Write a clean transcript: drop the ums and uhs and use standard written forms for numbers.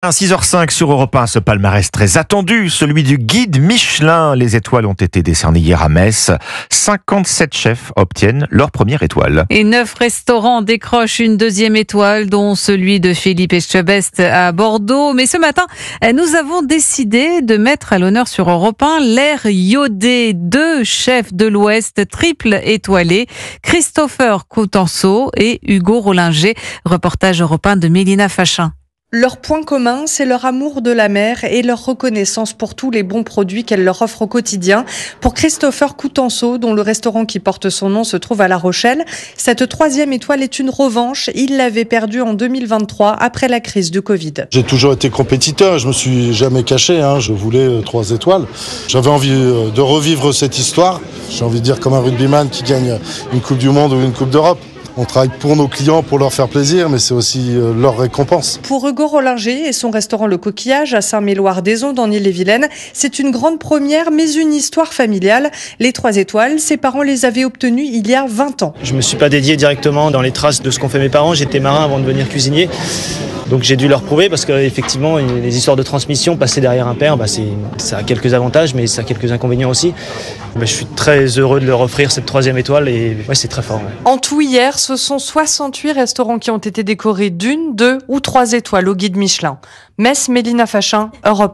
6h05 sur Europe 1, ce palmarès très attendu, celui du guide Michelin. Les étoiles ont été décernées hier à Metz. 57 chefs obtiennent leur première étoile. Et 9 restaurants décrochent une deuxième étoile, dont celui de Philippe Etchebest à Bordeaux. Mais ce matin, nous avons décidé de mettre à l'honneur sur Europe 1 l'air iodé. 2 chefs de l'Ouest triple étoilés, Christopher Coutenceau et Hugo Rollinger. Reportage Europe 1 de Mélina Fachin. Leur point commun, c'est leur amour de la mer et leur reconnaissance pour tous les bons produits qu'elle leur offre au quotidien. Pour Christopher Coutenceau, dont le restaurant qui porte son nom se trouve à La Rochelle, cette 3e étoile est une revanche. Il l'avait perdue en 2023 après la crise du Covid. J'ai toujours été compétiteur, je me suis jamais caché, je voulais 3 étoiles. J'avais envie de revivre cette histoire. J'ai envie de dire comme un rugbyman qui gagne une Coupe du Monde ou une Coupe d'Europe. On travaille pour nos clients, pour leur faire plaisir, mais c'est aussi leur récompense. Pour Hugo Rollinger et son restaurant Le Coquillage à Saint-Méloire-des-Eaux dans l'Ille-et-Vilaine, c'est une grande première, mais une histoire familiale. Les 3 étoiles, ses parents les avaient obtenues il y a 20 ans. Je ne me suis pas dédié directement dans les traces de ce qu'ont fait mes parents. J'étais marin avant de devenir cuisinier. Donc j'ai dû leur prouver parce qu'effectivement, les histoires de transmission, passer derrière un père, ça a quelques avantages, mais ça a quelques inconvénients aussi. Je suis très heureux de leur offrir cette 3e étoile et c'est très fort. Ouais. En tout, hier, ce sont 68 restaurants qui ont été décorés d'1, 2 ou 3 étoiles au guide Michelin. Metz, Mélina Fachin, Europe 1.